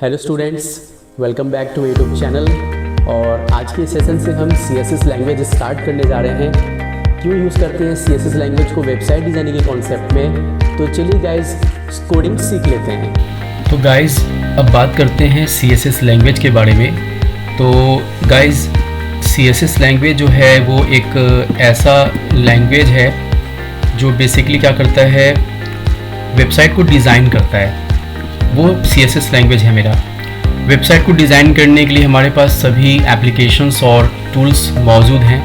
Hello students, welcome back to YouTube channel. और आज के सेशन से हम CSS लैंग्वेज स्टार्ट करने जा रहे हैं। क्यों यूज़ करते हैं CSS लैंग्वेज को वेबसाइट डिज़ाइनिंग के कॉन्सेप्ट में? तो चलिए गाइस कोडिंग सीख लेते हैं। तो गाइस अब बात करते हैं CSS लैंग्वेज के बारे में। तो गाइस CSS लैंग्वेज जो है वो एक ऐसा लैंग्वेज है जो बेसिकली क्या करता है, वेबसाइट को डिज़ाइन करता है। वो CSS लैंग्वेज है मेरा। वेबसाइट को डिज़ाइन करने के लिए हमारे पास सभी एप्लीकेशंस और टूल्स मौजूद हैं।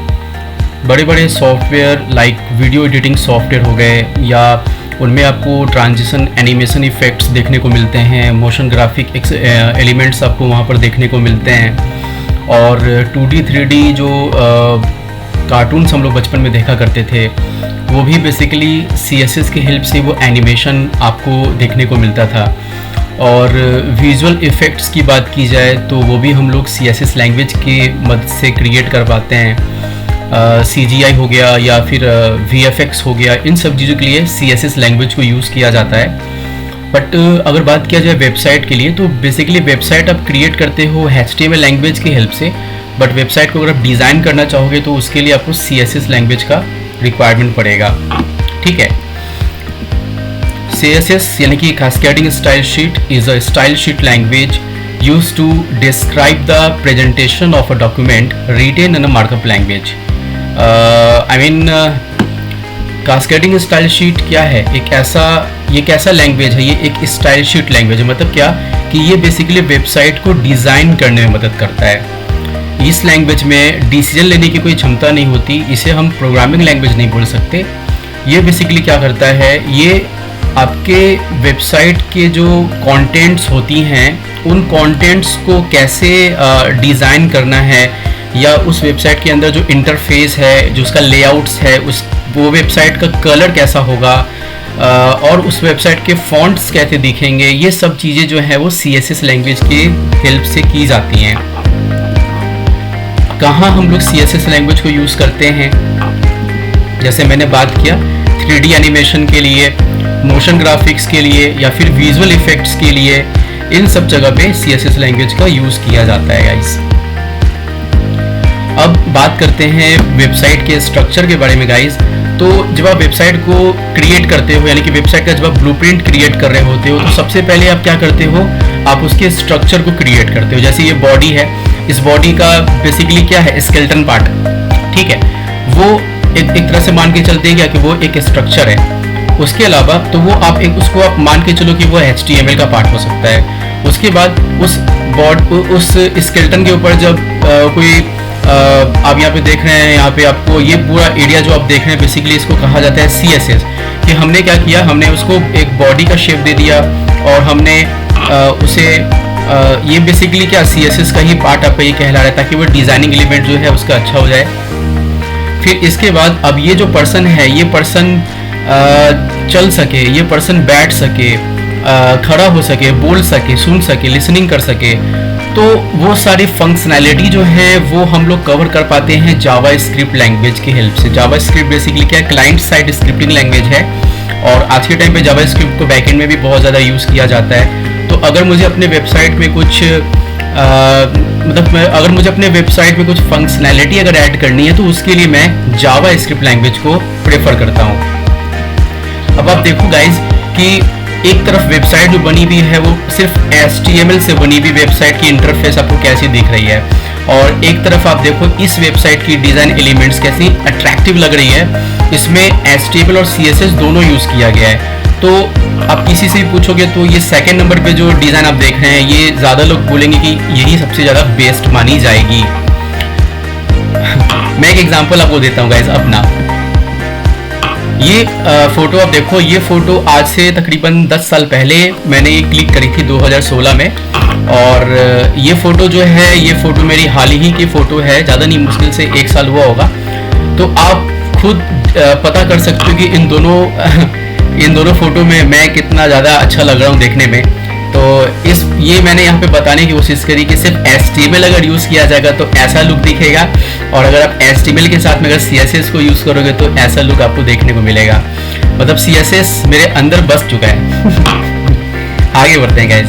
बड़े बड़े software like video editing software हो गए, या उनमें आपको ट्रांजिशन एनिमेशन इफ़ेक्ट्स देखने को मिलते हैं, मोशन ग्राफिक एलिमेंट्स आपको वहाँ पर देखने को मिलते हैं। और 2D 3D जो कार्टून्स हम लोग बचपन में देखा करते थे, वो भी बेसिकली CSS की हेल्प से वो एनिमेशन आपको देखने को मिलता था। और विजुअल इफ़ेक्ट्स की बात की जाए तो वो भी हम लोग CSS लैंग्वेज की मदद से क्रिएट कर पाते हैं। CGI हो गया या फिर VFX हो गया, इन सब चीज़ों के लिए CSS लैंग्वेज को यूज़ किया जाता है। बट अगर बात किया जाए वेबसाइट के लिए, तो बेसिकली वेबसाइट आप क्रिएट करते हो HTML लैंग्वेज की हेल्प से। बट वेबसाइट को अगर आप डिज़ाइन करना चाहोगे तो उसके लिए आपको CSS लैंग्वेज का रिक्वायरमेंट पड़ेगा। ठीक है। CSS यानी कि cascading style sheet is a style sheet language used to describe the presentation of a document written in a markup language. Cascading style sheet क्या है? ये कैसा लैंग्वेज है? ये एक स्टाइल शीट लैंग्वेज है। मतलब क्या कि ये बेसिकली वेबसाइट को डिज़ाइन करने में मदद करता है। इस लैंग्वेज में डिसीजन लेने की कोई क्षमता नहीं होती, इसे हम प्रोग्रामिंग लैंग्वेज नहीं बोल सकते। ये बेसिकली क्या करता है, ये आपके वेबसाइट के जो कंटेंट्स होती हैं, उन कंटेंट्स को कैसे डिज़ाइन करना है, या उस वेबसाइट के अंदर जो इंटरफेस है, जो उसका लेआउट्स है, वो वेबसाइट का कलर कैसा होगा, और उस वेबसाइट के फॉन्ट्स कैसे दिखेंगे, ये सब चीज़ें जो है वो CSS लैंग्वेज की हेल्प से की जाती हैं। कहाँ हम लोग CSS लैंग्वेज को यूज़ करते हैं? जैसे मैंने बात किया 3D एनिमेशन के लिए, मोशन ग्राफिक्स के लिए, या फिर विजुअल इफ़ेक्ट्स के लिए, इन सब जगह पे CSS लैंग्वेज का यूज़ किया जाता है गाइस। अब बात करते हैं वेबसाइट के स्ट्रक्चर के बारे में गाइस। तो जब आप वेबसाइट को क्रिएट करते हो, यानी कि वेबसाइट का जब आप ब्लूप्रिंट क्रिएट कर रहे होते हो, तो सबसे पहले आप क्या करते हो, आप उसके स्ट्रक्चर को क्रिएट करते हो। जैसे ये बॉडी है, इस बॉडी का बेसिकली क्या है, स्केलेटन पार्ट। ठीक है, वो एक तरह से मान के चलते हैं क्या कि वो एक स्ट्रक्चर है। उसके अलावा तो वो उसको आप मान के चलो कि वो HTML का पार्ट हो सकता है। उसके बाद उस स्केलेटन के ऊपर जब कोई आप यहाँ पे देख रहे हैं, यहाँ पे आपको ये पूरा एरिया जो आप देख रहे हैं, बेसिकली इसको कहा जाता है CSS। कि हमने क्या किया, हमने उसको एक बॉडी का शेप दे दिया, और हमने उसे ये बेसिकली क्या CSS का ही पार्ट आपका ये कहला रहा है, ताकि वो डिज़ाइनिंग एलिमेंट जो है उसका अच्छा हो जाए। फिर इसके बाद अब ये जो पर्सन है, ये पर्सन चल सके, ये पर्सन बैठ सके, खड़ा हो सके, बोल सके, सुन सके, लिसनिंग कर सके, तो वो सारी फंक्शनैलिटी जो है वो हम लोग कवर कर पाते हैं जावास्क्रिप्ट लैंग्वेज की हेल्प से। जावास्क्रिप्ट बेसिकली क्या है, क्लाइंट साइड स्क्रिप्टिंग लैंग्वेज है, और आज के टाइम पे जावास्क्रिप्ट को बैकएंड में भी बहुत ज़्यादा यूज़ किया जाता है। तो अगर मुझे अपने वेबसाइट में कुछ अगर मुझे अपने वेबसाइट में कुछ फंक्शनैलिटी अगर ऐड करनी है, तो उसके लिए मैं जावास्क्रिप्ट लैंग्वेज को प्रेफर करता हूँ। अब आप देखो गाइज कि एक तरफ वेबसाइट जो बनी हुई है वो सिर्फ HTML से बनी हुई वेबसाइट की इंटरफेस आपको कैसी दिख रही है, और एक तरफ आप देखो इस वेबसाइट की डिज़ाइन एलिमेंट्स कैसी अट्रैक्टिव लग रही है। इसमें HTML और CSS दोनों यूज़ किया गया है। तो आप किसी से भी पूछोगे तो ये सेकंड नंबर पे जो डिज़ाइन आप देख रहे हैं, ये ज़्यादा लोग बोलेंगे कि यही सबसे ज़्यादा बेस्ट मानी जाएगी। मैं एक एग्जांपल आपको देता हूँ गाइस अपना। ये फ़ोटो आप देखो, ये फ़ोटो आज से तकरीबन 10 साल पहले मैंने ये क्लिक करी थी 2016 में, और ये फ़ोटो जो है, ये फ़ोटो मेरी हाल ही की फ़ोटो है, ज़्यादा नहीं, मुश्किल से 1 साल हुआ होगा। तो आप खुद पता कर सकते हो कि इन दोनों फ़ोटो में मैं कितना ज़्यादा अच्छा लग रहा हूँ देखने में। तो ये मैंने यहाँ पे बताने की कोशिश करी कि सिर्फ HTML अगर यूज़ किया जाएगा तो ऐसा लुक दिखेगा, और अगर आप HTML के साथ में अगर CSS को यूज़ करोगे तो ऐसा लुक आपको देखने को मिलेगा। मतलब CSS मेरे अंदर बस चुका है। आगे बढ़ते हैं guys.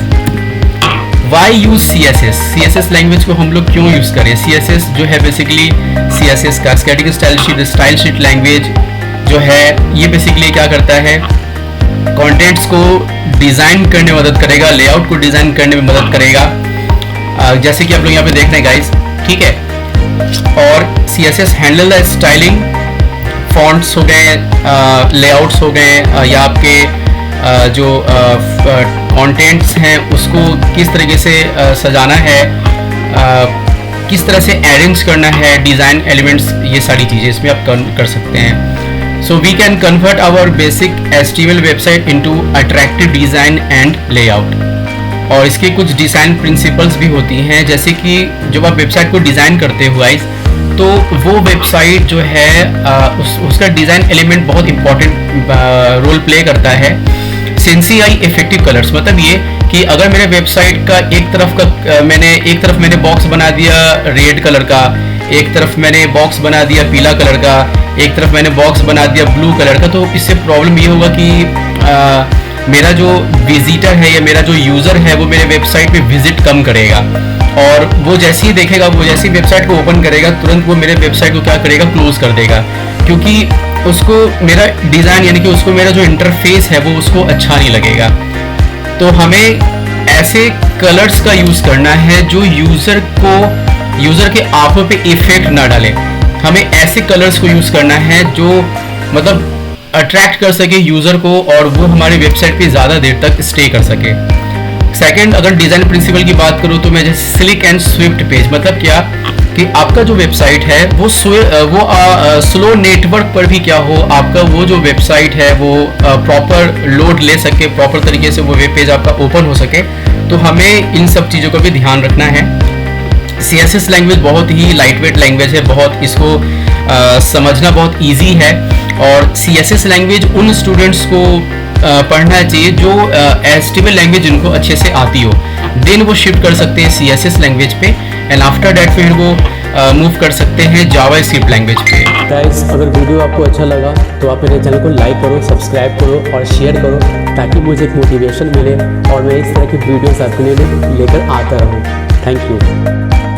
Why use CSS? CSS language को हम लोग क्यों यूज़ करें? CSS जो है बेसिकली CSS का स्टैटिक स्टाइल शीट लैंग्वेज जो है, ये बेसिकली क्या करता है, कंटेंट्स को डिज़ाइन करने में मदद करेगा, लेआउट को डिज़ाइन करने में मदद करेगा, जैसे कि आप लोग यहाँ पे देख रहे हैं गाइस, ठीक है। और CSS handle the styling, fonts हो गए, लेआउट्स हो गए, या आपके जो कंटेंट्स हैं उसको किस तरीके से सजाना है, किस तरह से अरेंज करना है, डिज़ाइन एलिमेंट्स, ये सारी चीज़ें इसमें आप कर सकते हैं। So we can convert our basic HTML website into attractive design and layout। और इसके कुछ डिज़ाइन प्रिंसिपल्स भी होती हैं, जैसे कि जब आप वेबसाइट को डिज़ाइन करते हो गाइस, तो वो वेबसाइट जो है उसका डिज़ाइन एलिमेंट बहुत इंपॉर्टेंट रोल प्ले करता है। सेंसीआई इफेक्टिव कलर्स, मतलब ये कि अगर मेरे वेबसाइट का एक तरफ मैंने बॉक्स बना दिया रेड कलर का, एक तरफ मैंने बॉक्स बना दिया पीला कलर का, एक तरफ मैंने बॉक्स बना दिया ब्लू कलर का, तो इससे प्रॉब्लम ये होगा कि मेरा जो विजिटर है या मेरा जो यूज़र है वो मेरे वेबसाइट पे विजिट कम करेगा, और वो जैसे ही देखेगा, वो जैसे ही वेबसाइट को ओपन करेगा, तुरंत वो मेरे वेबसाइट को क्या करेगा, क्लोज कर देगा, क्योंकि उसको मेरा डिज़ाइन यानी कि उसको मेरा जो इंटरफेस है वो उसको अच्छा नहीं लगेगा। तो हमें ऐसे कलर्स का यूज़ करना है जो यूज़र के आंखों पे इफेक्ट ना डाले। हमें ऐसे कलर्स को यूज़ करना है जो मतलब अट्रैक्ट कर सके यूज़र को, और वो हमारे वेबसाइट पे ज़्यादा देर तक स्टे कर सके। सेकंड, अगर डिज़ाइन प्रिंसिपल की बात करूँ तो मैं जैसे स्लिक एंड स्विफ्ट पेज, मतलब क्या कि आपका जो वेबसाइट है वो स्लो नेटवर्क पर भी क्या हो, आपका वो जो वेबसाइट है वो प्रॉपर लोड ले सके, प्रॉपर तरीके से वो वेब पेज आपका ओपन हो सके। तो हमें इन सब चीज़ों का भी ध्यान रखना है। CSS लैंग्वेज बहुत ही लाइटवेट लैंग्वेज है, बहुत इसको समझना बहुत इजी है, और CSS लैंग्वेज उन स्टूडेंट्स को पढ़ना चाहिए जो HTML लैंग्वेज जिनको अच्छे से आती हो, देन वो शिफ्ट कर सकते हैं CSS लैंग्वेज पे, एंड आफ्टर दैट फिर वो मूव कर सकते हैं जावास्क्रिप्ट लैंग्वेज पे। गाइस, अगर वीडियो आपको अच्छा लगा तो आप मेरे चैनल को लाइक करो, सब्सक्राइब करो और शेयर करो, ताकि मुझे एक मोटिवेशन मिले और मैं इस तरह की वीडियोस आपके लिए लेकर आता रहूँ। Thank you.